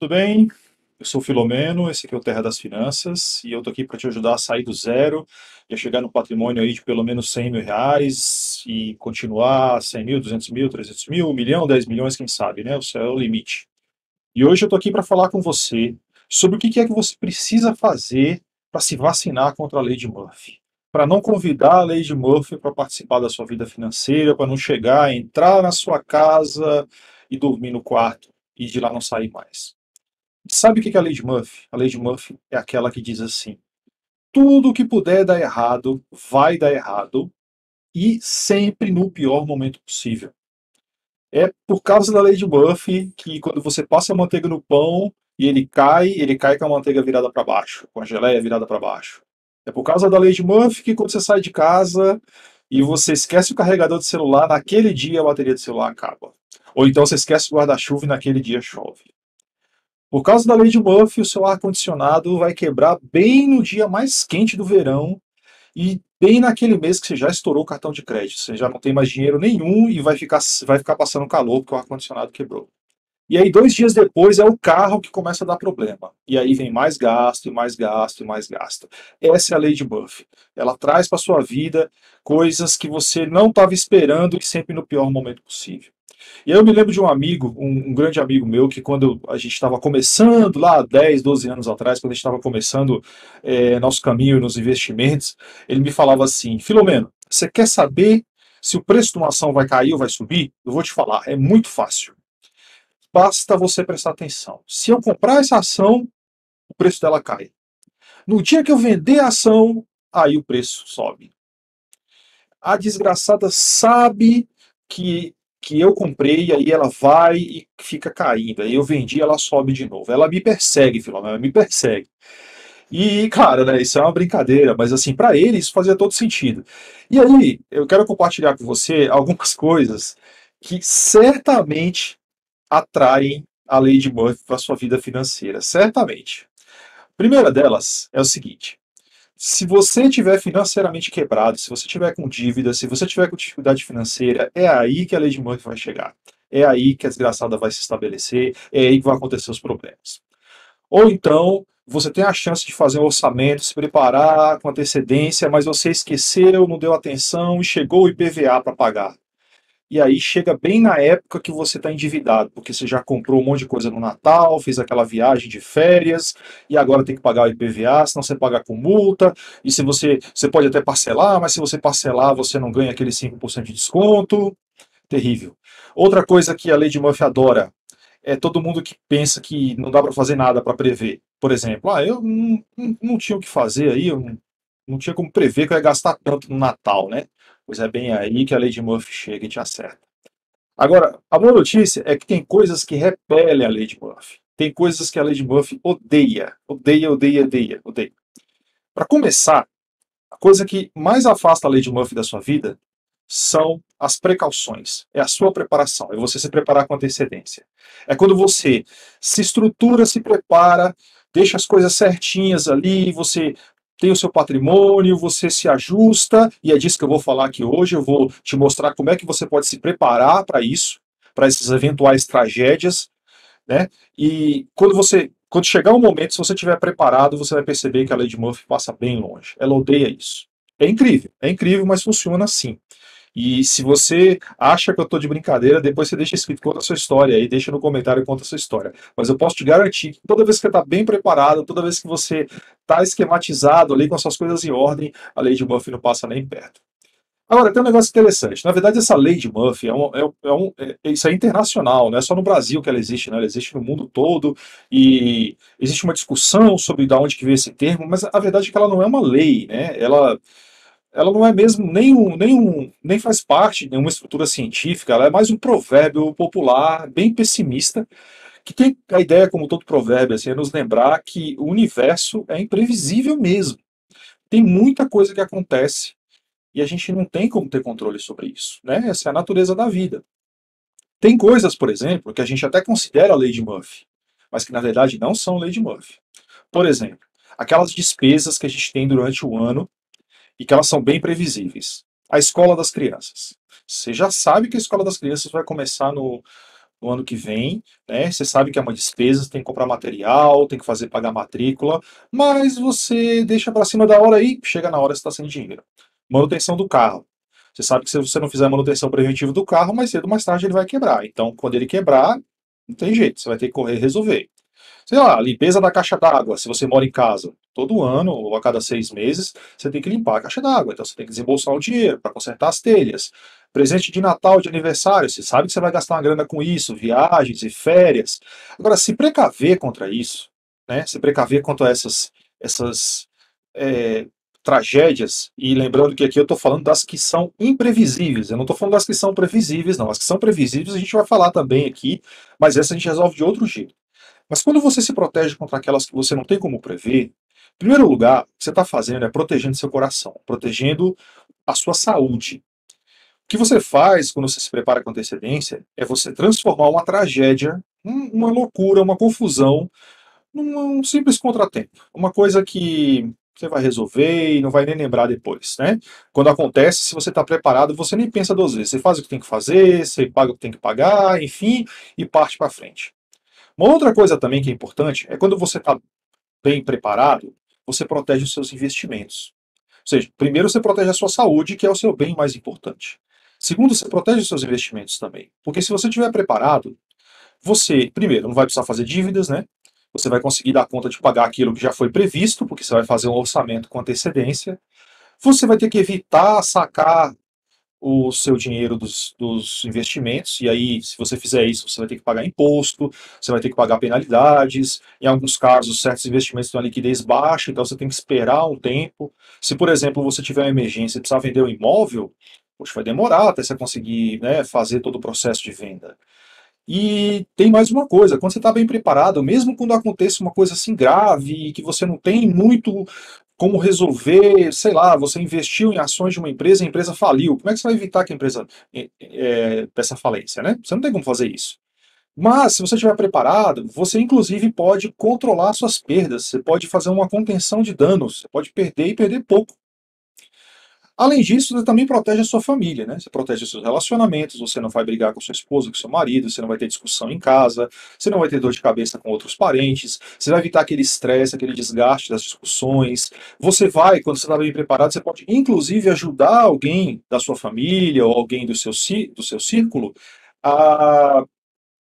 Tudo bem? Eu sou o Filomeno, esse aqui é o Terra das Finanças, e eu tô aqui para te ajudar a sair do zero e a chegar no patrimônio aí de pelo menos R$ 100 mil e continuar 100 mil, 200 mil, 300 mil, 1 milhão, 10 milhões, quem sabe, né? O céu é o limite. E hoje eu tô aqui para falar com você sobre o que é que você precisa fazer para se vacinar contra a lei de Murphy. Para não convidar a lei de Murphy para participar da sua vida financeira, para não chegar, entrar na sua casa e dormir no quarto e de lá não sair mais. Sabe o que é a lei de Murphy? A lei de Murphy é aquela que diz assim: tudo que puder dar errado, vai dar errado, e sempre no pior momento possível. É por causa da lei de Murphy que quando você passa a manteiga no pão e ele cai com a manteiga virada para baixo, com a geleia virada para baixo. É por causa da lei de Murphy que quando você sai de casa e você esquece o carregador de celular, naquele dia a bateria do celular acaba. Ou então você esquece o guarda-chuva e naquele dia chove. Por causa da lei de Murphy, o seu ar-condicionado vai quebrar bem no dia mais quente do verão e bem naquele mês que você já estourou o cartão de crédito. Você já não tem mais dinheiro nenhum e vai ficar passando calor porque o ar-condicionado quebrou. E aí, 2 dias depois, é o carro que começa a dar problema. E aí vem mais gasto, e mais gasto, e mais gasto. Essa é a lei de Murphy. Ela traz para sua vida coisas que você não estava esperando e sempre no pior momento possível. E aí eu me lembro de um amigo, um grande amigo meu, que quando a gente estava começando, lá 10, 12 anos atrás, quando a gente estava começando nosso caminho nos investimentos, ele me falava assim: Filomeno, você quer saber se o preço de uma ação vai cair ou vai subir? Eu vou te falar, é muito fácil. Basta você prestar atenção. Se eu comprar essa ação, o preço dela cai. No dia que eu vender a ação, aí o preço sobe. A desgraçada sabe que eu comprei, aí ela vai e fica caindo. Aí eu vendi, ela sobe de novo. Ela me persegue, Filomena, ela me persegue. E, claro, né, isso é uma brincadeira, mas assim, para ele isso fazia todo sentido. E aí, eu quero compartilhar com você algumas coisas que certamente atraem a lei de Murphy para sua vida financeira, certamente. A primeira delas é o seguinte: se você estiver financeiramente quebrado, se você estiver com dívida, se você estiver com dificuldade financeira, é aí que a lei de Murphy vai chegar. É aí que a desgraçada vai se estabelecer, é aí que vão acontecer os problemas. Ou então, você tem a chance de fazer um orçamento, se preparar com antecedência, mas você esqueceu, não deu atenção e chegou o IPVA para pagar. E aí chega bem na época que você está endividado, porque você já comprou um monte de coisa no Natal, fez aquela viagem de férias, e agora tem que pagar o IPVA, senão você paga com multa, e se você pode até parcelar, mas se você parcelar, você não ganha aquele 5% de desconto. Terrível. Outra coisa que a lei de Murphy adora é todo mundo que pensa que não dá para fazer nada para prever. Por exemplo, eu não tinha o que fazer aí, eu não tinha como prever que eu ia gastar tanto no Natal, né? Pois é bem aí que a lei de Murphy chega e te acerta. Agora, a boa notícia é que tem coisas que repelem a lei de Murphy. Tem coisas que a lei de Murphy odeia. Odeia, odeia, odeia, odeia. Para começar, a coisa que mais afasta a lei de Murphy da sua vida são as precauções. É a sua preparação. É você se preparar com antecedência. É quando você se estrutura, se prepara, deixa as coisas certinhas ali, você tem o seu patrimônio, você se ajusta, e é disso que eu vou falar aqui hoje. Eu vou te mostrar como é que você pode se preparar para isso, para essas eventuais tragédias, né? E quando chegar o momento, se você estiver preparado, você vai perceber que a lei de Murphy passa bem longe. Ela odeia isso. É incrível, mas funciona assim. E se você acha que eu estou de brincadeira, depois você deixa escrito, conta a sua história aí, deixa no comentário e conta a sua história. Mas eu posso te garantir que toda vez que você está bem preparado, toda vez que você está esquematizado ali com as suas coisas em ordem, a lei de Murphy não passa nem perto. Agora, tem um negócio interessante. Na verdade, essa lei de Murphy isso é internacional, não é só no Brasil que ela existe, né? Ela existe no mundo todo e existe uma discussão sobre de onde que veio esse termo, mas a verdade é que ela não é uma lei, né? Ela não é mesmo nem faz parte de nenhuma estrutura científica, ela é mais um provérbio popular, bem pessimista, que tem a ideia, como todo provérbio, assim, é nos lembrar que o universo é imprevisível mesmo. Tem muita coisa que acontece e a gente não tem como ter controle sobre isso, né? Essa é a natureza da vida. Tem coisas, por exemplo, que a gente até considera a lei de Murphy, mas que na verdade não são lei de Murphy. Por exemplo, aquelas despesas que a gente tem durante o ano e que elas são bem previsíveis. A escola das crianças. Você já sabe que a escola das crianças vai começar no ano que vem, né? Você sabe que é uma despesa, você tem que comprar material, tem que fazer pagar matrícula, mas você deixa para cima da hora aí, chega na hora você está sem dinheiro. Manutenção do carro. Você sabe que se você não fizer a manutenção preventiva do carro, mais cedo ou mais tarde ele vai quebrar. Então, quando ele quebrar, não tem jeito, você vai ter que correr e resolver. Sei lá, limpeza da caixa d'água, se você mora em casa. Todo ano, ou a cada 6 meses, você tem que limpar a caixa d'água. Então você tem que desembolsar o dinheiro para consertar as telhas. Presente de Natal, de aniversário, você sabe que você vai gastar uma grana com isso, viagens e férias. Agora, se precaver contra isso, né? Se precaver contra essas é, tragédias, e lembrando que aqui eu estou falando das que são imprevisíveis, eu não estou falando das que são previsíveis, não. As que são previsíveis a gente vai falar também aqui, mas essa a gente resolve de outro jeito. Mas quando você se protege contra aquelas que você não tem como prever, em primeiro lugar, o que você está fazendo é protegendo seu coração, protegendo a sua saúde. O que você faz quando você se prepara com antecedência é você transformar uma tragédia, uma loucura, uma confusão, num simples contratempo. Uma coisa que você vai resolver e não vai nem lembrar depois, né? Quando acontece, se você está preparado, você nem pensa duas vezes. Você faz o que tem que fazer, você paga o que tem que pagar, enfim, e parte para frente. Uma outra coisa também que é importante é quando você está bem preparado, você protege os seus investimentos. Ou seja, primeiro você protege a sua saúde, que é o seu bem mais importante. Segundo, você protege os seus investimentos também. Porque se você estiver preparado, você, primeiro, não vai precisar fazer dívidas, né? Você vai conseguir dar conta de pagar aquilo que já foi previsto, porque você vai fazer um orçamento com antecedência. Você vai ter que evitar sacar o seu dinheiro dos investimentos, e aí, se você fizer isso, você vai ter que pagar imposto, você vai ter que pagar penalidades, em alguns casos, certos investimentos têm uma liquidez baixa, então você tem que esperar um tempo. Se, por exemplo, você tiver uma emergência e precisar vender o imóvel, poxa, vai demorar até você conseguir, né, fazer todo o processo de venda. E tem mais uma coisa, quando você está bem preparado, mesmo quando acontece uma coisa assim grave, e que você não tem muito como resolver, sei lá, você investiu em ações de uma empresa e a empresa faliu. Como é que você vai evitar que a empresa peça falência, né? Você não tem como fazer isso. Mas, se você estiver preparado, você inclusive pode controlar suas perdas, você pode fazer uma contenção de danos, você pode perder e perder pouco. Além disso, você também protege a sua família, né? Você protege os seus relacionamentos, você não vai brigar com sua esposa, com seu marido, você não vai ter discussão em casa, você não vai ter dor de cabeça com outros parentes, você vai evitar aquele estresse, aquele desgaste das discussões. Você vai, quando você está bem preparado, você pode inclusive ajudar alguém da sua família ou alguém do seu círculo a,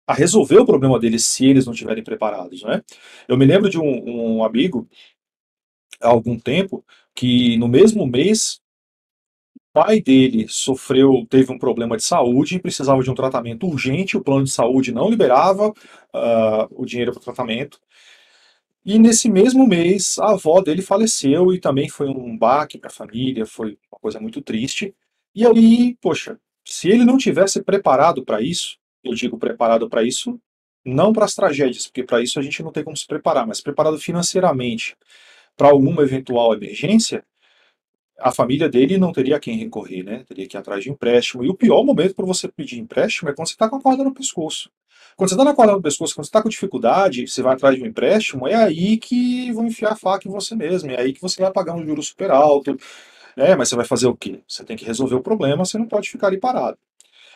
a resolver o problema deles se eles não estiverem preparados, né? Eu me lembro de um amigo, há algum tempo, que no mesmo mês pai dele teve um problema de saúde, precisava de um tratamento urgente, o plano de saúde não liberava o dinheiro para o tratamento. E nesse mesmo mês, a avó dele faleceu e também foi um baque para a família, foi uma coisa muito triste. E aí, poxa, se ele não tivesse preparado para isso, eu digo preparado para isso, não para as tragédias, porque para isso a gente não tem como se preparar, mas preparado financeiramente para alguma eventual emergência, a família dele não teria a quem recorrer, né? Teria que ir atrás de empréstimo. E o pior momento para você pedir empréstimo é quando você está com a corda no pescoço. Quando você está na corda no pescoço, quando você está com dificuldade, você vai atrás de um empréstimo, é aí que vão enfiar a faca em você mesmo, é aí que você vai pagar um juro super alto. Mas você vai fazer o quê? Você tem que resolver o problema, você não pode ficar ali parado.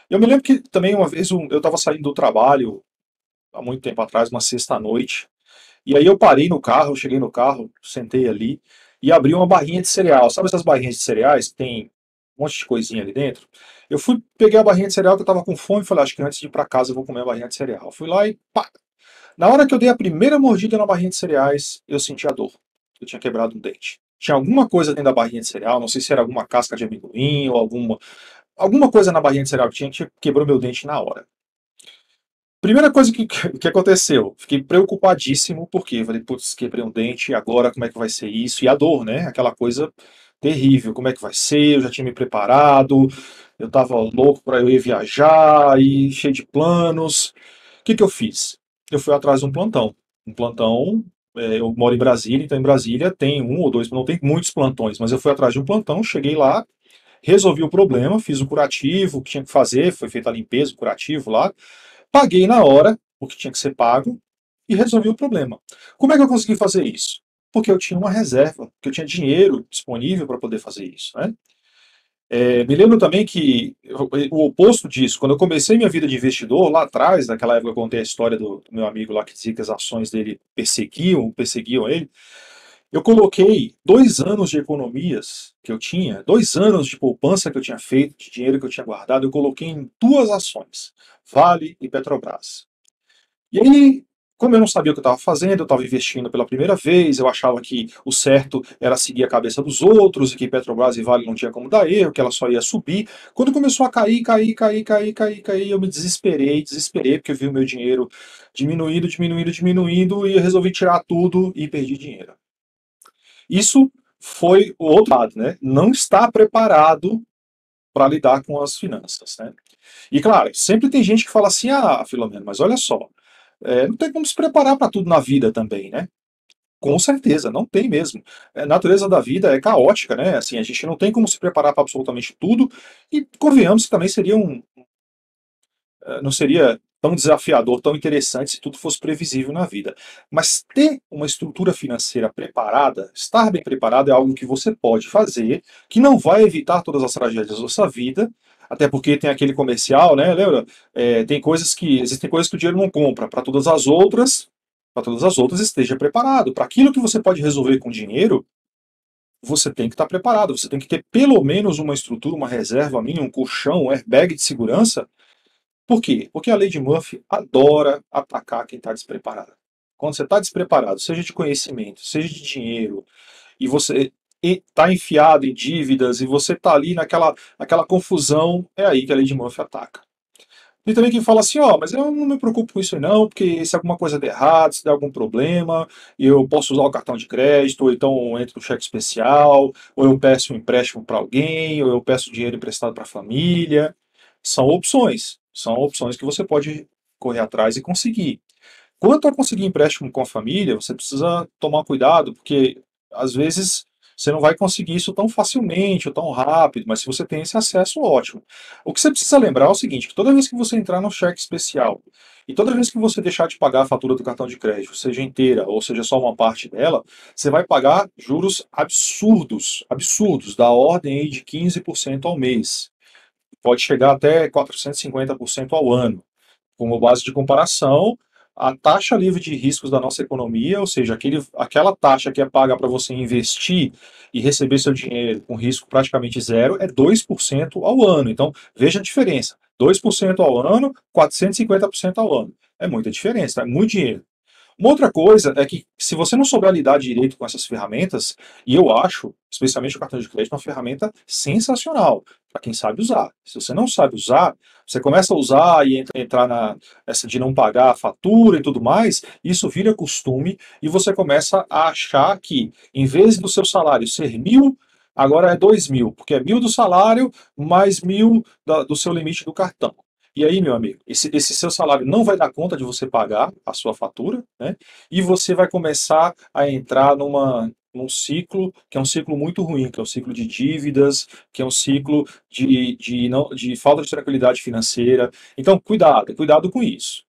Eu me lembro que também uma vez eu estava saindo do trabalho, há muito tempo atrás, uma sexta-noite, e aí eu parei no carro, eu cheguei no carro, sentei ali e abri uma barrinha de cereal. Sabe essas barrinhas de cereais que tem um monte de coisinha ali dentro? Eu fui, peguei a barrinha de cereal que eu tava com fome e falei, acho que antes de ir pra casa eu vou comer a barrinha de cereal. Fui lá e pá! Na hora que eu dei a primeira mordida na barrinha de cereais, eu senti a dor. Eu tinha quebrado um dente. Tinha alguma coisa dentro da barrinha de cereal, não sei se era alguma casca de amendoim ou alguma coisa na barrinha de cereal que tinha que quebrou meu dente na hora. Primeira coisa que aconteceu, fiquei preocupadíssimo, porque falei, putz, quebrei um dente, agora como é que vai ser isso? E a dor, né? Aquela coisa terrível, como é que vai ser? Eu já tinha me preparado, eu tava louco para eu ir viajar, e cheio de planos. O que que eu fiz? Eu fui atrás de um plantão. Um plantão, eu moro em Brasília, então em Brasília tem um ou dois, não tem muitos plantões, mas eu fui atrás de um plantão, cheguei lá, resolvi o problema, fiz o curativo, o que tinha que fazer, foi feita a limpeza, o curativo lá, paguei na hora o que tinha que ser pago e resolvi o problema. Como é que eu consegui fazer isso? Porque eu tinha uma reserva, porque eu tinha dinheiro disponível para poder fazer isso, né? Me lembro também que o oposto disso, quando eu comecei minha vida de investidor, lá atrás, naquela época eu contei a história do meu amigo lá que dizia que as ações dele perseguiam ele, eu coloquei 2 anos de economias que eu tinha, 2 anos de poupança que eu tinha feito, de dinheiro que eu tinha guardado, eu coloquei em duas ações, Vale e Petrobras. E aí, como eu não sabia o que eu estava fazendo, eu estava investindo pela primeira vez, eu achava que o certo era seguir a cabeça dos outros e que Petrobras e Vale não tinha como dar erro, que ela só ia subir. Quando começou a cair, eu me desesperei, porque eu vi o meu dinheiro diminuindo, e eu resolvi tirar tudo e perdi dinheiro. Isso foi o outro lado, né? Não está preparado para lidar com as finanças, né? E claro, sempre tem gente que fala assim, Filomeno, mas olha só, não tem como se preparar para tudo na vida também, né? Com certeza, não tem mesmo. A natureza da vida é caótica, né? Assim, a gente não tem como se preparar para absolutamente tudo, e convenhamos que também não seria tão desafiador, tão interessante se tudo fosse previsível na vida. Mas ter uma estrutura financeira preparada, estar bem preparado é algo que você pode fazer, que não vai evitar todas as tragédias da sua vida, até porque tem aquele comercial, né, lembra? Existem coisas que o dinheiro não compra, para todas as outras esteja preparado. Para aquilo que você pode resolver com dinheiro, você tem que estar preparado, você tem que ter pelo menos uma estrutura, uma reserva mínima, um colchão, um airbag de segurança. Por quê? Porque a lei de Murphy adora atacar quem está despreparado. Quando você está despreparado, seja de conhecimento, seja de dinheiro, e você está enfiado em dívidas, e você está ali naquela confusão, é aí que a lei de Murphy ataca. E também quem fala assim, mas eu não me preocupo com isso aí não, porque se alguma coisa der errado, se der algum problema, eu posso usar o cartão de crédito, ou então eu entro no cheque especial, ou eu peço um empréstimo para alguém, ou eu peço dinheiro emprestado para a família. São opções que você pode correr atrás e conseguir. Quanto a conseguir empréstimo com a família, você precisa tomar cuidado, porque às vezes você não vai conseguir isso tão facilmente ou tão rápido, mas se você tem esse acesso, ótimo. O que você precisa lembrar é o seguinte, que toda vez que você entrar no cheque especial e toda vez que você deixar de pagar a fatura do cartão de crédito, seja inteira ou seja só uma parte dela, você vai pagar juros absurdos, absurdos, da ordem aí de 15% ao mês. Pode chegar até 450% ao ano. Como base de comparação, a taxa livre de riscos da nossa economia, ou seja, aquela taxa que é paga para você investir e receber seu dinheiro com risco praticamente zero, é 2% ao ano. Então, veja a diferença. 2% ao ano, 450% ao ano. É muita diferença, é muito dinheiro. Uma outra coisa é que, se você não souber lidar direito com essas ferramentas, e eu acho, especialmente o cartão de crédito, uma ferramenta sensacional para quem sabe usar. Se você não sabe usar, você começa a usar e entrar essa de não pagar a fatura e tudo mais, isso vira costume e você começa a achar que, em vez do seu salário ser 1.000, agora é 2.000, porque é 1.000 do salário mais 1.000 do seu limite do cartão. E aí, meu amigo, esse seu salário não vai dar conta de você pagar a sua fatura, né? E você vai começar a entrar num ciclo que é um ciclo muito ruim, que é um ciclo de dívidas, que é um ciclo de falta de tranquilidade financeira. Então, cuidado com isso.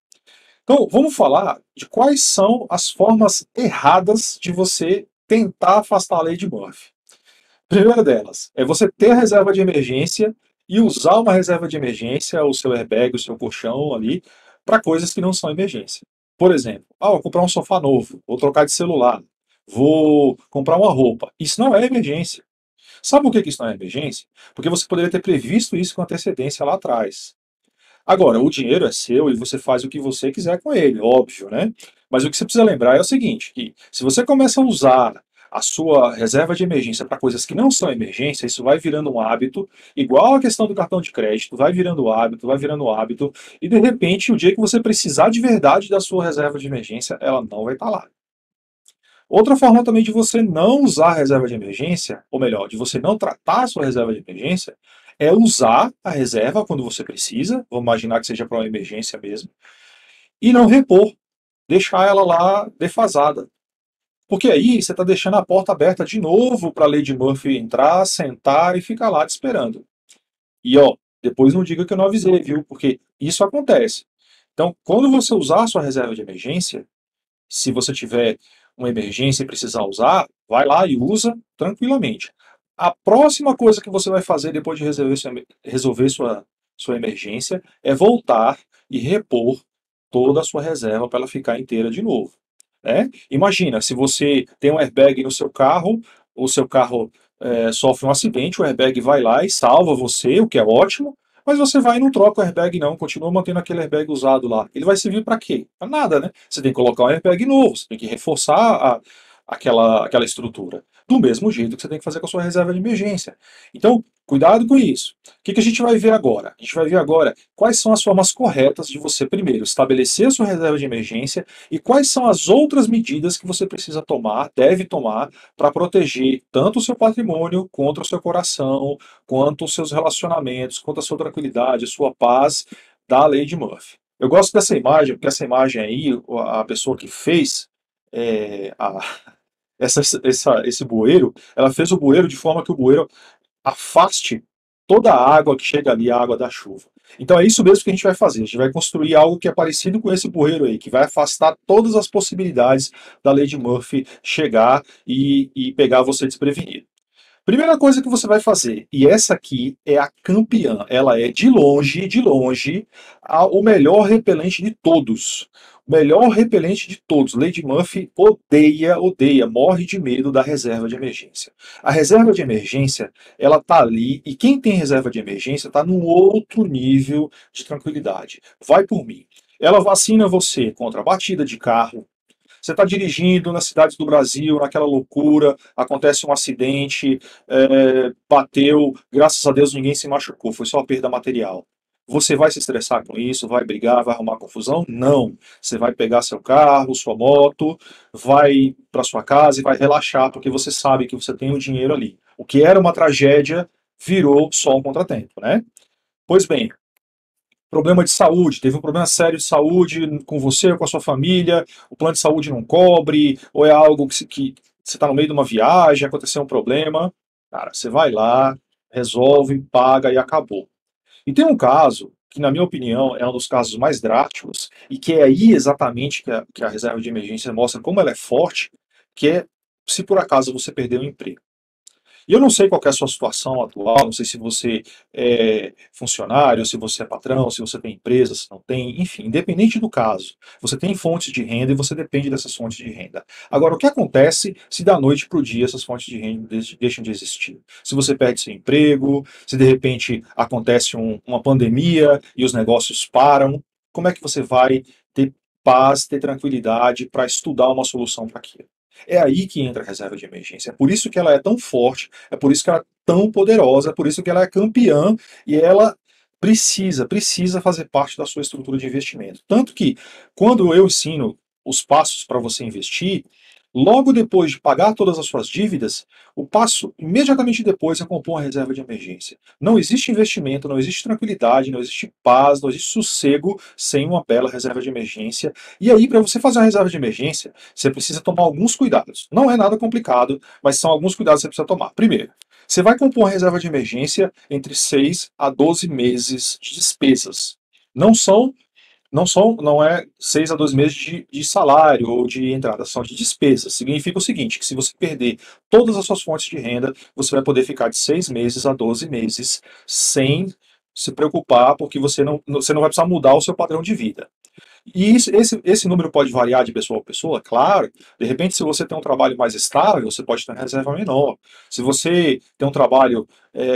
Então, vamos falar de quais são as formas erradas de você tentar afastar a lei de Murphy. Primeira delas é você ter a reserva de emergência e usar uma reserva de emergência, o seu airbag, o seu colchão ali, para coisas que não são emergência. Por exemplo, vou comprar um sofá novo, vou trocar de celular, vou comprar uma roupa. Isso não é emergência. Sabe por que isso não é emergência? Porque você poderia ter previsto isso com antecedência lá atrás. Agora, o dinheiro é seu e você faz o que você quiser com ele, óbvio, né? Mas o que você precisa lembrar é o seguinte, que se você começa a usar a sua reserva de emergência para coisas que não são emergência, isso vai virando um hábito, igual a questão do cartão de crédito, vai virando hábito, e de repente, o dia que você precisar de verdade da sua reserva de emergência, ela não vai estar lá. Outra forma também de você não usar a reserva de emergência, ou melhor, de você não tratar a sua reserva de emergência, é usar a reserva quando você precisa, vamos imaginar que seja para uma emergência mesmo, e não repor, deixar ela lá defasada. Porque aí você está deixando a porta aberta de novo para a Lady Murphy entrar, sentar e ficar lá te esperando. E depois não diga que eu não avisei, viu? Porque isso acontece. Então, quando você usar a sua reserva de emergência, se você tiver uma emergência e precisar usar, vai lá e usa tranquilamente. A próxima coisa que você vai fazer depois de resolver sua emergência é voltar e repor toda a sua reserva para ela ficar inteira de novo, né? Imagina, se você tem um airbag no seu carro, o seu carro sofre um acidente, o airbag vai lá e salva você, o que é ótimo, mas você vai e não troca o airbag não, continua mantendo aquele airbag usado lá. Ele vai servir para quê? Para nada, né? Você tem que colocar um airbag novo, você tem que reforçar aquela estrutura. Do mesmo jeito que você tem que fazer com a sua reserva de emergência. Então, cuidado com isso. O que a gente vai ver agora? A gente vai ver agora quais são as formas corretas de você, primeiro, estabelecer a sua reserva de emergência e quais são as outras medidas que você precisa tomar, deve tomar, para proteger tanto o seu patrimônio, quanto o seu coração, quanto os seus relacionamentos, quanto a sua tranquilidade, a sua paz da lei de Murphy. Eu gosto dessa imagem, porque essa imagem aí, a pessoa que fez é, a, esse bueiro, ela fez o bueiro de forma que o bueiro afaste toda a água que chega ali, a água da chuva. Então é isso mesmo que a gente vai fazer. A gente vai construir algo que é parecido com esse bueiro aí, que vai afastar todas as possibilidades da lei de Murphy chegar e pegar você desprevenido. Primeira coisa que você vai fazer, e essa aqui é a campeã, ela é de longe, o melhor repelente de todos. O melhor repelente de todos. Lady Murphy odeia, morre de medo da reserva de emergência. A reserva de emergência, ela tá ali, e quem tem reserva de emergência tá num outro nível de tranquilidade. Vai por mim. Ela vacina você contra batida de carro. Você está dirigindo nas cidades do Brasil, naquela loucura, acontece um acidente, bateu, graças a Deus ninguém se machucou, foi só perda material. Você vai se estressar com isso, vai brigar, vai arrumar confusão? Não. Você vai pegar seu carro, sua moto, vai para sua casa e vai relaxar, porque você sabe que você tem o dinheiro ali. O que era uma tragédia virou só um contratempo, né? Pois bem, problema de saúde, teve um problema sério de saúde com você ou com a sua família, o plano de saúde não cobre, ou é algo que você está no meio de uma viagem, aconteceu um problema, cara, você vai lá, resolve, paga e acabou. E tem um caso que, na minha opinião, é um dos casos mais drásticos, e que é aí exatamente que a reserva de emergência mostra como ela é forte, que é se por acaso você perder o emprego. E eu não sei qual que é a sua situação atual, não sei se você é funcionário, se você é patrão, se você tem empresa, se não tem, enfim, independente do caso, você tem fontes de renda e você depende dessas fontes de renda. Agora, o que acontece se da noite para o dia essas fontes de renda deixam de existir? Se você perde seu emprego, se de repente acontece uma pandemia e os negócios param, como é que você vai ter paz, ter tranquilidade para estudar uma solução para aquilo? É aí que entra a reserva de emergência. É por isso que ela é tão forte, é por isso que ela é tão poderosa, é por isso que ela é campeã e ela precisa fazer parte da sua estrutura de investimento. Tanto que, quando eu ensino os passos para você investir, logo depois de pagar todas as suas dívidas, o passo imediatamente depois é compor uma reserva de emergência. Não existe investimento, não existe tranquilidade, não existe paz, não existe sossego sem uma bela reserva de emergência. E aí, para você fazer uma reserva de emergência, você precisa tomar alguns cuidados. Não é nada complicado, mas são alguns cuidados que você precisa tomar. Primeiro, você vai compor uma reserva de emergência entre 6 a 12 meses de despesas. Não são não é 6 a 12 meses de salário ou de entrada, são de despesas. Significa o seguinte, que se você perder todas as suas fontes de renda, você vai poder ficar de 6 meses a 12 meses sem se preocupar, porque você não vai precisar mudar o seu padrão de vida. E esse número pode variar de pessoa a pessoa, claro. De repente, se você tem um trabalho mais estável, você pode ter uma reserva menor. Se você tem um trabalho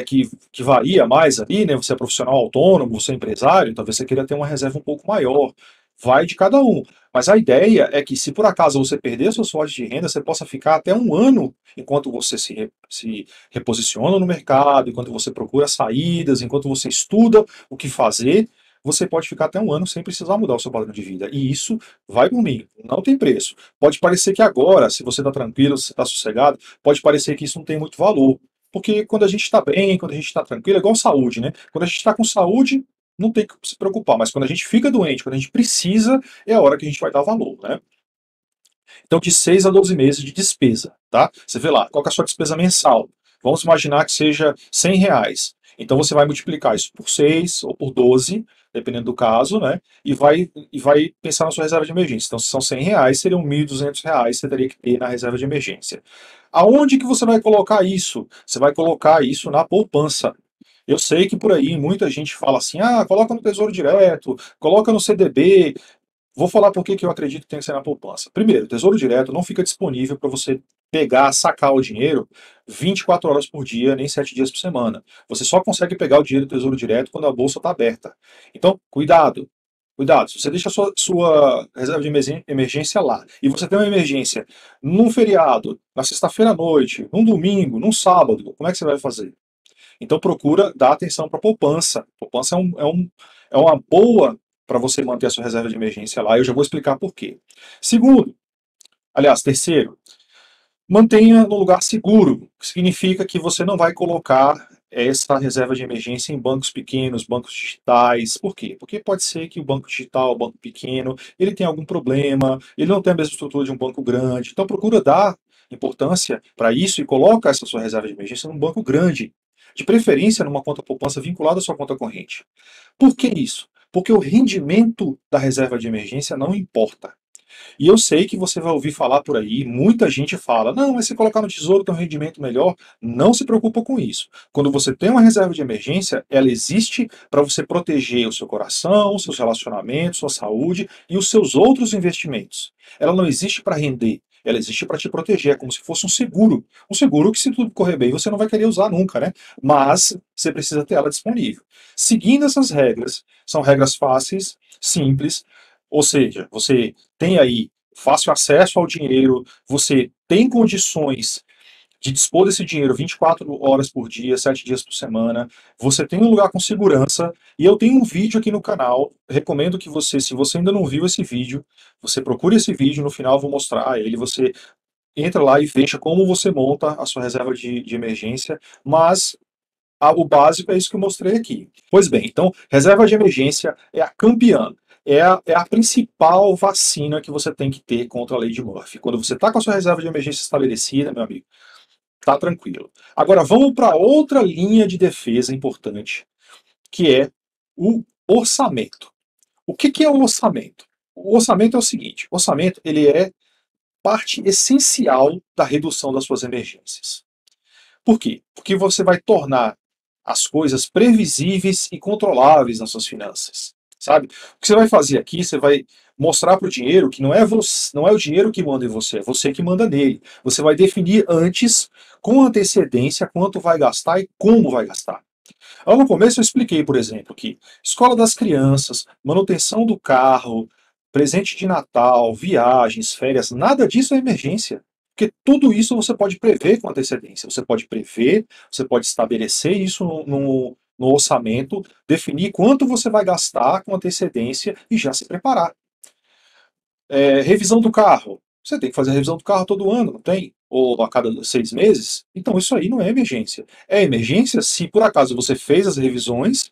que varia mais ali, né, você é profissional autônomo, você é empresário, talvez você queira ter uma reserva um pouco maior. Vai de cada um. Mas a ideia é que, se por acaso você perder suas fontes de renda, você possa ficar até um ano enquanto você se reposiciona no mercado, enquanto você procura saídas, enquanto você estuda o que fazer, você pode ficar até um ano sem precisar mudar o seu padrão de vida. E isso vai por mim, não tem preço. Pode parecer que agora, se você está tranquilo, se você está sossegado, pode parecer que isso não tem muito valor. Porque quando a gente está bem, quando a gente está tranquilo, é igual saúde, né? Quando a gente está com saúde, não tem que se preocupar. Mas quando a gente fica doente, quando a gente precisa, é a hora que a gente vai dar valor, né? Então, de 6 a 12 meses de despesa, tá? Você vê lá, qual que é a sua despesa mensal? Vamos imaginar que seja R$ 100. Então, você vai multiplicar isso por 6 ou por 12 dependendo do caso, né? E vai pensar na sua reserva de emergência. Então, se são R$ 100, seriam R$ 1.200 que você teria que ter na reserva de emergência. Aonde que você vai colocar isso? Você vai colocar isso na poupança. Eu sei que por aí muita gente fala assim, coloca no Tesouro Direto, coloca no CDB. Vou falar por que eu acredito que tem que ser na poupança. Primeiro, o Tesouro Direto não fica disponível para você pegar, sacar o dinheiro 24 horas por dia, nem 7 dias por semana. Você só consegue pegar o dinheiro do Tesouro Direto quando a bolsa está aberta. Então, cuidado. Cuidado, se você deixa a sua reserva de emergência lá, e você tem uma emergência num feriado, na sexta-feira à noite, num domingo, num sábado, como é que você vai fazer? Então procura dar atenção para a poupança. Poupança é uma boa para você manter a sua reserva de emergência lá, e eu já vou explicar por quê. Segundo, aliás, terceiro, mantenha no lugar seguro, que significa que você não vai colocar essa reserva de emergência em bancos pequenos, bancos digitais. Por quê? Porque pode ser que o banco digital, o banco pequeno, ele tenha algum problema, ele não tem a mesma estrutura de um banco grande. Então procura dar importância para isso e coloca essa sua reserva de emergência num banco grande. De preferência numa conta poupança vinculada à sua conta corrente. Por que isso? Porque o rendimento da reserva de emergência não importa. E eu sei que você vai ouvir falar por aí, muita gente fala, não, mas se colocar no tesouro tem um rendimento melhor. Não se preocupa com isso. Quando você tem uma reserva de emergência, ela existe para você proteger o seu coração, seus relacionamentos, sua saúde e os seus outros investimentos. Ela não existe para render. Ela existe para te proteger, é como se fosse um seguro. Um seguro que, se tudo correr bem, você não vai querer usar nunca, né? Mas você precisa ter ela disponível. Seguindo essas regras, são regras fáceis, simples, ou seja, você tem aí fácil acesso ao dinheiro, você tem condições de dispor desse dinheiro 24 horas por dia, 7 dias por semana, você tem um lugar com segurança, e eu tenho um vídeo aqui no canal, recomendo que você, se você ainda não viu esse vídeo, você procure esse vídeo, no final eu vou mostrar ele, você entra lá e veja como você monta a sua reserva de emergência, mas o básico é isso que eu mostrei aqui. Pois bem, então, reserva de emergência é a campeã. É a principal vacina que você tem que ter contra a lei de Murphy. Quando você está com a sua reserva de emergência estabelecida, meu amigo, tá tranquilo. Agora vamos para outra linha de defesa importante, que é o orçamento. O que é o orçamento? O orçamento é o seguinte: o orçamento ele é parte essencial da redução das suas emergências. Por quê? Porque você vai tornar as coisas previsíveis e controláveis nas suas finanças. Sabe? O que você vai fazer aqui, você vai mostrar para o dinheiro que não é o dinheiro que manda em você, é você que manda nele. Você vai definir antes, com antecedência, quanto vai gastar e como vai gastar. Lá no começo eu expliquei, por exemplo, que escola das crianças, manutenção do carro, presente de Natal, viagens, férias, nada disso é emergência. Porque tudo isso você pode prever com antecedência. Você pode prever, você pode estabelecer isso no orçamento, definir quanto você vai gastar com antecedência e já se preparar. Revisão do carro. Você tem que fazer a revisão do carro todo ano, não tem? Ou a cada 6 meses? Então isso aí não é emergência. É emergência se por acaso você fez as revisões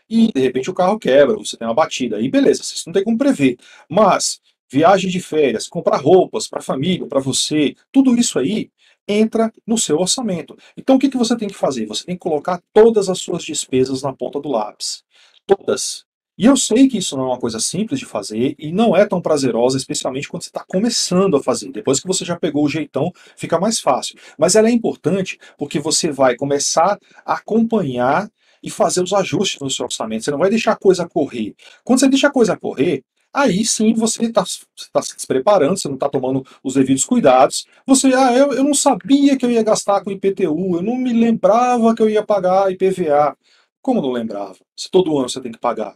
e de repente o carro quebra, você tem uma batida. Aí beleza, você não tem como prever. Mas viagem de férias, comprar roupas para a família, para você, tudo isso aí entra no seu orçamento. Então o que você tem que fazer? Você tem que colocar todas as suas despesas na ponta do lápis. Todas. E eu sei que isso não é uma coisa simples de fazer e não é tão prazerosa, especialmente quando você está começando a fazer. Depois que você já pegou o jeitão, fica mais fácil. Mas ela é importante porque você vai começar a acompanhar e fazer os ajustes no seu orçamento. Você não vai deixar a coisa correr. Quando você deixa a coisa correr, aí sim você está se despreparando, você não está tomando os devidos cuidados. Você, eu não sabia que eu ia gastar com IPTU, eu não me lembrava que eu ia pagar IPVA. Como não lembrava? Se todo ano você tem que pagar.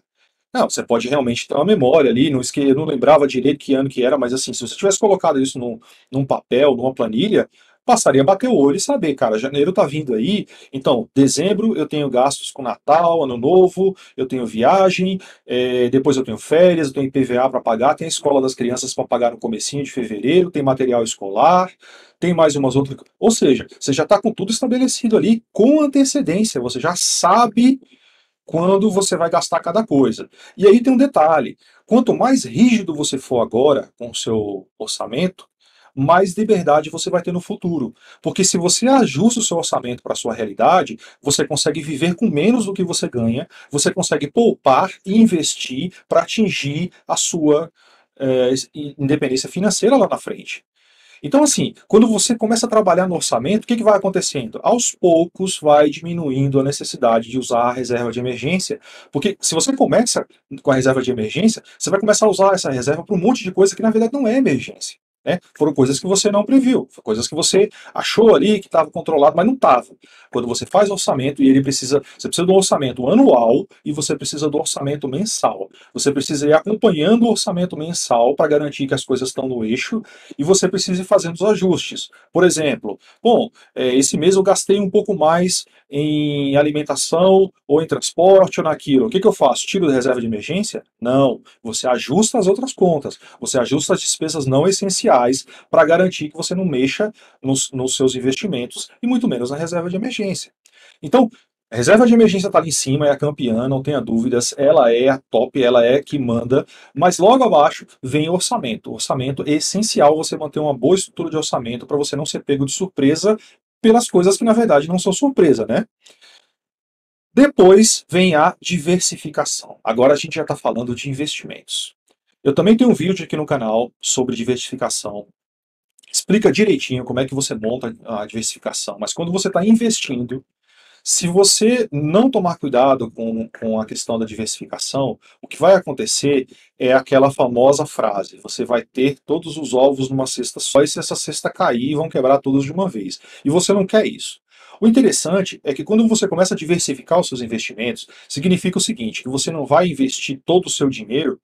Não, você pode realmente ter uma memória ali, eu não lembrava direito que ano que era, mas assim, se você tivesse colocado isso num papel, numa planilha, passaria a bater o olho e saber, cara, janeiro tá vindo aí, então, dezembro eu tenho gastos com Natal, Ano Novo, eu tenho viagem, depois eu tenho férias, eu tenho IPVA para pagar, tem a escola das crianças para pagar no comecinho de fevereiro, tem material escolar, tem mais umas outras... Ou seja, você já está com tudo estabelecido ali com antecedência, você já sabe quando você vai gastar cada coisa. E aí tem um detalhe: quanto mais rígido você for agora com o seu orçamento, mais liberdade você vai ter no futuro. Porque se você ajusta o seu orçamento para a sua realidade, você consegue viver com menos do que você ganha, você consegue poupar e investir para atingir a sua independência financeira lá na frente. Então, assim, quando você começa a trabalhar no orçamento, o que vai acontecendo? Aos poucos vai diminuindo a necessidade de usar a reserva de emergência, porque se você começa com a reserva de emergência, você vai começar a usar essa reserva para um monte de coisa que na verdade não é emergência. Né? Foram coisas que você não previu, coisas que você achou ali que estava controlado, mas não estava. Quando você faz orçamento e você precisa do orçamento anual e você precisa do orçamento mensal. Você precisa ir acompanhando o orçamento mensal para garantir que as coisas estão no eixo e você precisa ir fazendo os ajustes. Por exemplo, bom, esse mês eu gastei um pouco mais em alimentação ou em transporte ou naquilo. O que eu faço? Tiro da reserva de emergência? Não. Você ajusta as outras contas. Você ajusta as despesas não essenciais para garantir que você não mexa nos seus investimentos e muito menos na reserva de emergência. Então, a reserva de emergência está ali em cima, é a campeã, não tenha dúvidas, ela é a top, ela é que manda, mas logo abaixo vem o orçamento. O orçamento é essencial você manter uma boa estrutura de orçamento para você não ser pego de surpresa pelas coisas que na verdade não são surpresa, né? Depois vem a diversificação. Agora a gente já está falando de investimentos. Eu também tenho um vídeo aqui no canal sobre diversificação. Explica direitinho como é que você monta a diversificação. Mas quando você está investindo, se você não tomar cuidado com a questão da diversificação, o que vai acontecer é aquela famosa frase: você vai ter todos os ovos numa cesta só, e se essa cesta cair, vão quebrar todos de uma vez. E você não quer isso. O interessante é que quando você começa a diversificar os seus investimentos, significa o seguinte, que você não vai investir todo o seu dinheiro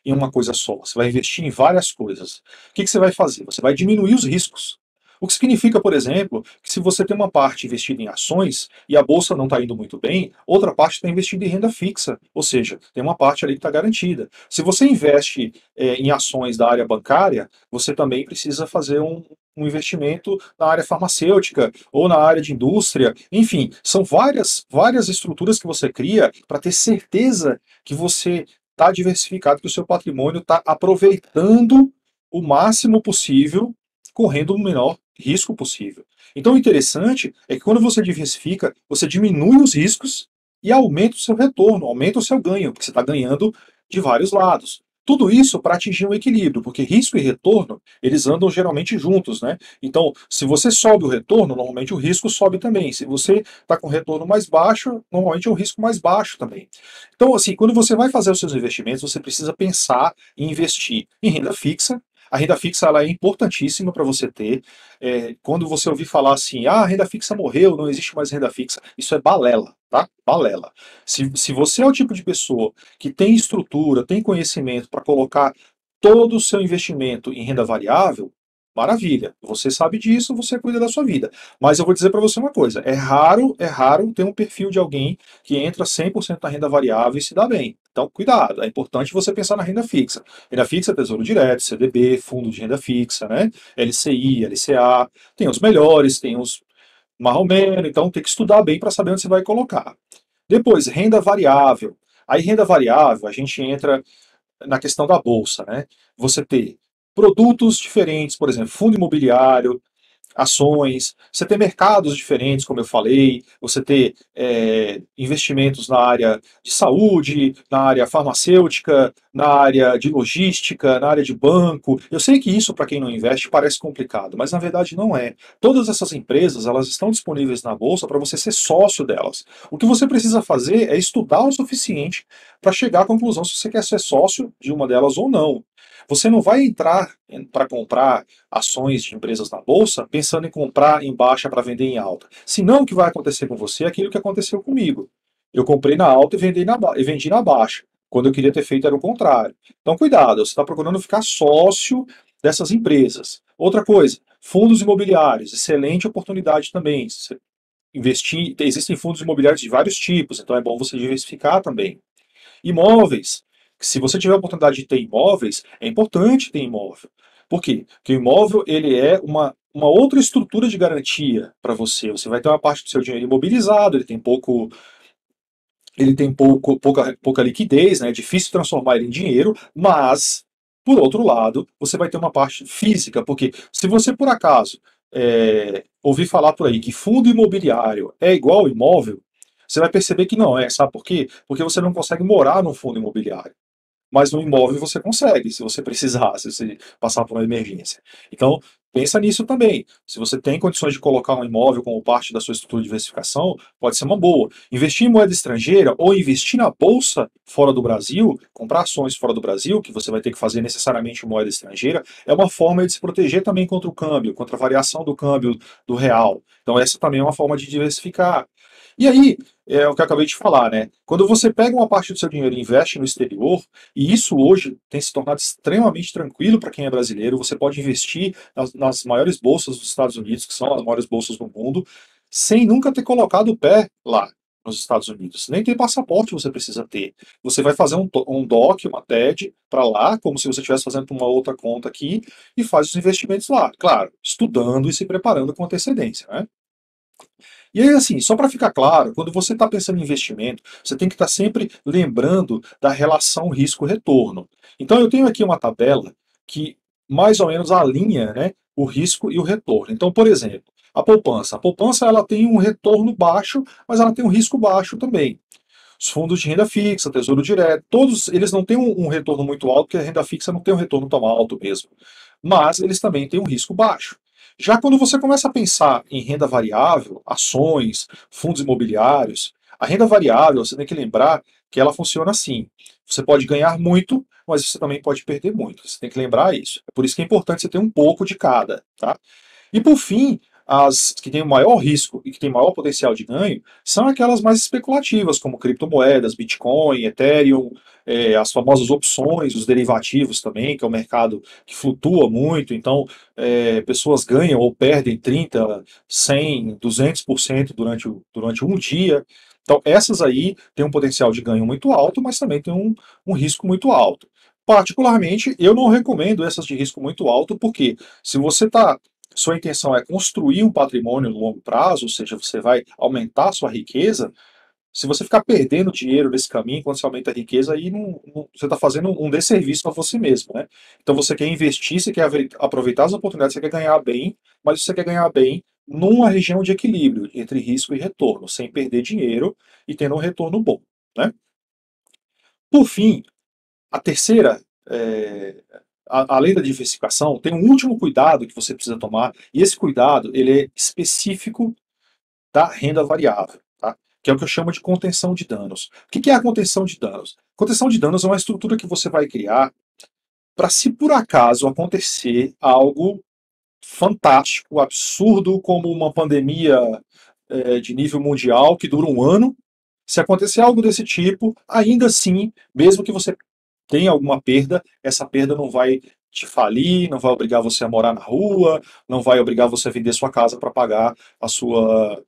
em uma coisa só, você vai investir em várias coisas. O que você vai fazer? Você vai diminuir os riscos. O que significa, por exemplo, que se você tem uma parte investida em ações e a bolsa não está indo muito bem, outra parte está investida em renda fixa, ou seja, tem uma parte ali que está garantida. Se você investe em ações da área bancária, você também precisa fazer um investimento na área farmacêutica ou na área de indústria. Enfim, são várias estruturas que você cria para ter certeza que você está diversificado, que o seu patrimônio está aproveitando o máximo possível, correndo o menor risco possível. Então o interessante é que quando você diversifica, você diminui os riscos e aumenta o seu retorno, aumenta o seu ganho, porque você está ganhando de vários lados. Tudo isso para atingir um equilíbrio, porque risco e retorno, eles andam geralmente juntos, né? Então, se você sobe o retorno, normalmente o risco sobe também. Se você está com retorno mais baixo, normalmente é um risco mais baixo também. Então, assim, quando você vai fazer os seus investimentos, você precisa pensar em investir em renda fixa. A renda fixa ela é importantíssima para você ter. Quando você ouvir falar assim, a renda fixa morreu, não existe mais renda fixa, isso é balela, tá? Balela. Se você é o tipo de pessoa que tem estrutura, tem conhecimento para colocar todo o seu investimento em renda variável, maravilha. Você sabe disso, você cuida da sua vida. Mas eu vou dizer para você uma coisa, é raro ter um perfil de alguém que entra 100% na renda variável e se dá bem. Então, cuidado, é importante você pensar na renda fixa. Renda fixa, Tesouro Direto, CDB, Fundo de Renda Fixa, né? LCI, LCA, tem os melhores, tem os mais ou menos, então tem que estudar bem para saber onde você vai colocar. Depois, renda variável. Aí, renda variável, a gente entra na questão da bolsa, né? Você ter produtos diferentes, por exemplo, fundo imobiliário, ações, você ter mercados diferentes, como eu falei, você ter investimentos na área de saúde, na área farmacêutica, na área de logística, na área de banco. Eu sei que isso, para quem não investe, parece complicado, mas na verdade não é. Todas essas empresas, elas estão disponíveis na bolsa para você ser sócio delas. O que você precisa fazer é estudar o suficiente para chegar à conclusão se você quer ser sócio de uma delas ou não. Você não vai entrar para comprar ações de empresas na bolsa pensando em comprar em baixa para vender em alta. Senão, o que vai acontecer com você é aquilo que aconteceu comigo. Eu comprei na alta e vendi na baixa. Quando eu queria ter feito era o contrário. Então, cuidado, você está procurando ficar sócio dessas empresas. Outra coisa, fundos imobiliários, excelente oportunidade também. Investir, existem fundos imobiliários de vários tipos, então é bom você diversificar também. Imóveis. Se você tiver a oportunidade de ter imóveis, é importante ter imóvel. Por quê? Porque o imóvel ele é uma outra estrutura de garantia para você. Você vai ter uma parte do seu dinheiro imobilizado, pouca liquidez, né? É difícil transformar ele em dinheiro, mas Por outro lado, você vai ter uma parte física, porque se você por acaso ouvir falar por aí que fundo imobiliário é igual imóvel, você vai perceber que não é, sabe por quê? Porque você não consegue morar no fundo imobiliário. Mas no imóvel você consegue, se você precisar, se você passar por uma emergência. Então, pensa nisso também. Se você tem condições de colocar um imóvel como parte da sua estrutura de diversificação, pode ser uma boa. Investir em moeda estrangeira ou investir na bolsa fora do Brasil, comprar ações fora do Brasil, que você vai ter que fazer necessariamente em moeda estrangeira, é uma forma de se proteger também contra o câmbio, contra a variação do câmbio do real. Então, essa também é uma forma de diversificar. E aí, é o que eu acabei de falar, né? Quando você pega uma parte do seu dinheiro e investe no exterior, e isso hoje tem se tornado extremamente tranquilo para quem é brasileiro, você pode investir nas maiores bolsas dos Estados Unidos, que são as maiores bolsas do mundo, sem nunca ter colocado o pé lá nos Estados Unidos. Nem ter passaporte você precisa ter. Você vai fazer um DOC, uma TED, para lá, como se você estivesse fazendo uma outra conta aqui, e faz os investimentos lá. Claro, estudando e se preparando com antecedência, né? E aí, assim, só para ficar claro, quando você está pensando em investimento, você tem que estar sempre lembrando da relação risco-retorno. Então, eu tenho aqui uma tabela que mais ou menos alinha, né, o risco e o retorno. Então, por exemplo, a poupança. A poupança ela tem um retorno baixo, mas ela tem um risco baixo também. Os fundos de renda fixa, tesouro direto, todos eles não têm um retorno muito alto, porque a renda fixa não tem um retorno tão alto mesmo. Mas eles também têm um risco baixo. Já quando você começa a pensar em renda variável, ações, fundos imobiliários, a renda variável, você tem que lembrar que ela funciona assim. Você pode ganhar muito, mas você também pode perder muito. Você tem que lembrar isso. É por isso que é importante você ter um pouco de cada, tá? E por fim, as que têm o maior risco e que têm maior potencial de ganho são aquelas mais especulativas, como criptomoedas, Bitcoin, Ethereum, as famosas opções, os derivativos também, que é um mercado que flutua muito, então pessoas ganham ou perdem 30, 100, 200% durante um dia. Então essas aí têm um potencial de ganho muito alto, mas também têm um risco muito alto. Particularmente, eu não recomendo essas de risco muito alto, porque se você está sua intenção é construir um patrimônio no longo prazo, ou seja, você vai aumentar a sua riqueza, se você ficar perdendo dinheiro nesse caminho, quando você aumenta a riqueza, aí você está fazendo um desserviço para você mesmo, né? Então você quer investir, você quer aproveitar as oportunidades, você quer ganhar bem, mas você quer ganhar bem numa região de equilíbrio entre risco e retorno, sem perder dinheiro e tendo um retorno bom, né? Por fim, a terceira, além da diversificação, tem um último cuidado que você precisa tomar, e esse cuidado ele é específico da renda variável, tá? Que é o que eu chamo de contenção de danos. O que é a contenção de danos? Contenção de danos é uma estrutura que você vai criar para, se por acaso acontecer algo fantástico, absurdo, como uma pandemia de nível mundial que dura um ano, se acontecer algo desse tipo, ainda assim, mesmo que você tenha alguma perda, essa perda não vai te falir, não vai obrigar você a morar na rua, não vai obrigar você a vender sua casa para pagar a sua,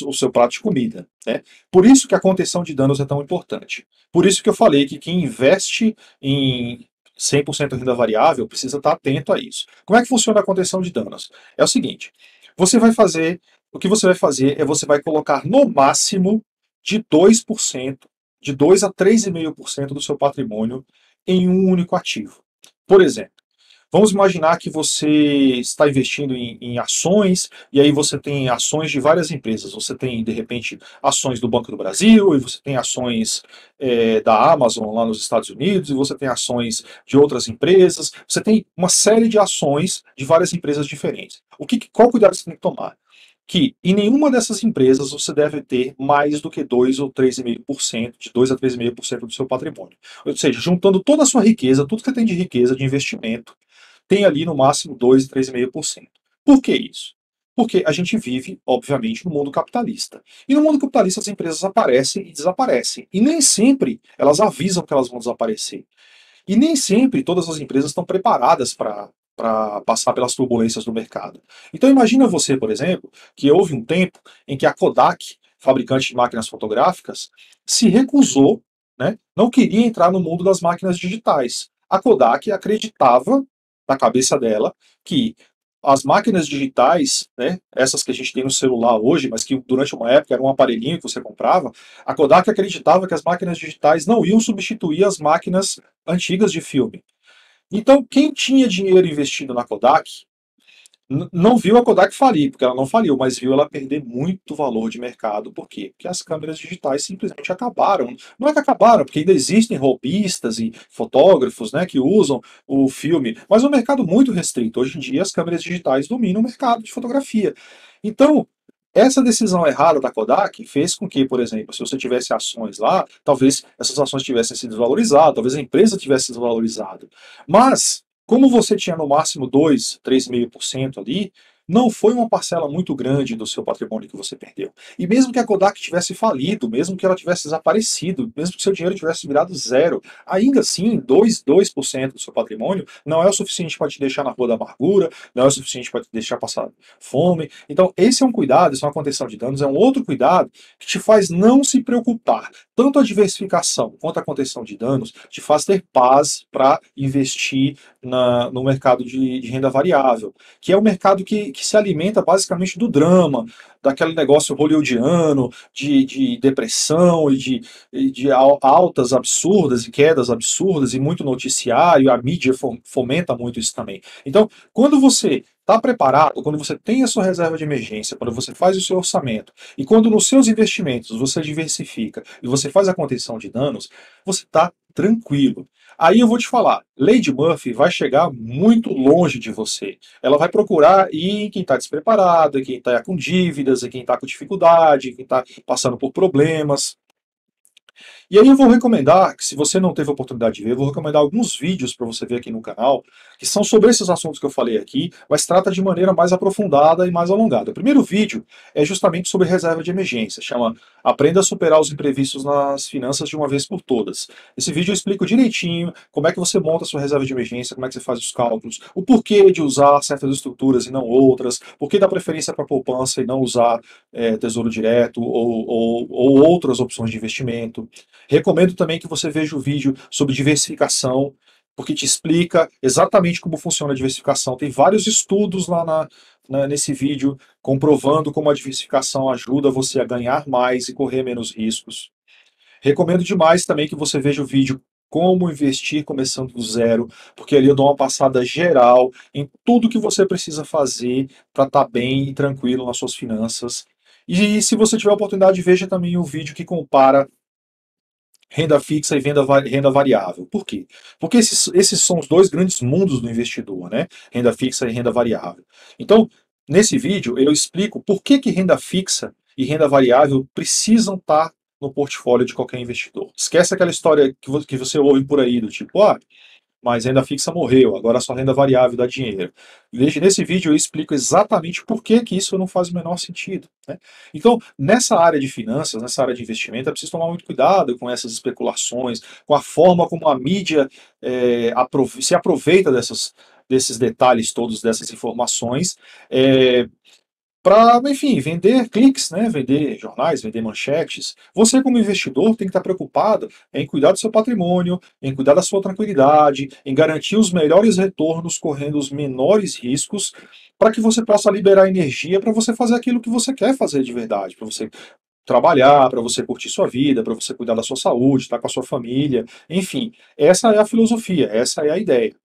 o seu prato de comida, né? Por isso que a contenção de danos é tão importante. Por isso que eu falei que quem investe em 100% renda variável precisa estar atento a isso. Como é que funciona a contenção de danos? É o seguinte, o que você vai fazer é você vai colocar no máximo de 2%, de 2 a 3,5% do seu patrimônio em um único ativo. Por exemplo, vamos imaginar que você está investindo em ações, e aí você tem ações de várias empresas. Você tem, de repente, ações do Banco do Brasil, e você tem ações da Amazon lá nos Estados Unidos, e você tem ações de outras empresas. Você tem uma série de ações de várias empresas diferentes. Qual cuidado você tem que tomar? Que em nenhuma dessas empresas você deve ter mais do que 2 ou 3,5%, de 2 a 3,5% do seu patrimônio. Ou seja, juntando toda a sua riqueza, tudo que você tem de riqueza, de investimento, tem ali no máximo 2 a 3,5%. Por que isso? Porque a gente vive, obviamente, no mundo capitalista. E no mundo capitalista as empresas aparecem e desaparecem. E nem sempre elas avisam que elas vão desaparecer. E nem sempre todas as empresas estão preparadas para passar pelas turbulências do mercado. Então imagina você, por exemplo, que houve um tempo em que a Kodak, fabricante de máquinas fotográficas, se recusou, né, não queria entrar no mundo das máquinas digitais. A Kodak acreditava, na cabeça dela, que as máquinas digitais, né, essas que a gente tem no celular hoje, mas que durante uma época era um aparelhinho que você comprava, a Kodak acreditava que as máquinas digitais não iam substituir as máquinas antigas de filme. Então, quem tinha dinheiro investido na Kodak não viu a Kodak falir, porque ela não faliu, mas viu ela perder muito valor de mercado. Por quê? Porque as câmeras digitais simplesmente acabaram. Não é que acabaram, porque ainda existem robistas e fotógrafos, né, que usam o filme, mas é um mercado muito restrito. Hoje em dia, as câmeras digitais dominam o mercado de fotografia. Então, essa decisão errada da Kodak fez com que, por exemplo, se você tivesse ações lá, talvez essas ações tivessem sido desvalorizadas, talvez a empresa tivesse desvalorizado. Mas, como você tinha no máximo 2, 3,5% ali, não foi uma parcela muito grande do seu patrimônio que você perdeu. E mesmo que a Kodak tivesse falido, mesmo que ela tivesse desaparecido, mesmo que seu dinheiro tivesse virado zero, ainda assim, 2% do seu patrimônio não é o suficiente para te deixar na rua da amargura, não é o suficiente para te deixar passar fome. Então, esse é um cuidado, isso é uma contenção de danos, é um outro cuidado que te faz não se preocupar. Tanto a diversificação quanto a contenção de danos te faz ter paz para investir no mercado de renda variável, que é um mercado que se alimenta basicamente do drama, daquele negócio hollywoodiano, de depressão e de altas absurdas e quedas absurdas e muito noticiário, a mídia fomenta muito isso também. Então, quando você está preparado, quando você tem a sua reserva de emergência, quando você faz o seu orçamento e quando nos seus investimentos você diversifica e você faz a contenção de danos, você está tranquilo. Aí eu vou te falar, Lady Murphy vai chegar muito longe de você. Ela vai procurar ir em quem está despreparado, em quem está com dívidas, em quem está com dificuldade, em quem está passando por problemas. E aí eu vou recomendar, que se você não teve a oportunidade de ver, eu vou recomendar alguns vídeos para você ver aqui no canal, que são sobre esses assuntos que eu falei aqui, mas trata de maneira mais aprofundada e mais alongada. O primeiro vídeo é justamente sobre reserva de emergência, chama Aprenda a superar os imprevistos nas finanças de uma vez por todas. Esse vídeo eu explico direitinho como é que você monta a sua reserva de emergência, como é que você faz os cálculos, o porquê de usar certas estruturas e não outras, por que dá preferência para poupança e não usar tesouro direto ou outras opções de investimento. Recomendo também que você veja o vídeo sobre diversificação, porque te explica exatamente como funciona a diversificação. Tem vários estudos lá nesse vídeo comprovando como a diversificação ajuda você a ganhar mais e correr menos riscos. Recomendo demais também que você veja o vídeo Como Investir Começando do Zero, porque ali eu dou uma passada geral em tudo que você precisa fazer para estar bem e tranquilo nas suas finanças. E se você tiver a oportunidade, veja também o vídeo que compara renda fixa e renda variável. Por quê? Porque esses são os dois grandes mundos do investidor, né? Renda fixa e renda variável. Então, nesse vídeo, eu explico por que renda fixa e renda variável precisam estar no portfólio de qualquer investidor. Esquece aquela história que você ouve por aí, do tipo, mas renda fixa morreu, agora só renda variável dá dinheiro. Nesse vídeo eu explico exatamente por que isso não faz o menor sentido, né? Então, nessa área de finanças, nessa área de investimento, é preciso tomar muito cuidado com essas especulações, com a forma como a mídia se aproveita desses detalhes todos, dessas informações, para, enfim, vender cliques, né? Vender jornais, vender manchetes. Você, como investidor, tem que estar preocupado em cuidar do seu patrimônio, em cuidar da sua tranquilidade, em garantir os melhores retornos, correndo os menores riscos, para que você possa liberar energia para você fazer aquilo que você quer fazer de verdade, para você trabalhar, para você curtir sua vida, para você cuidar da sua saúde, estar com a sua família, enfim, essa é a filosofia, essa é a ideia.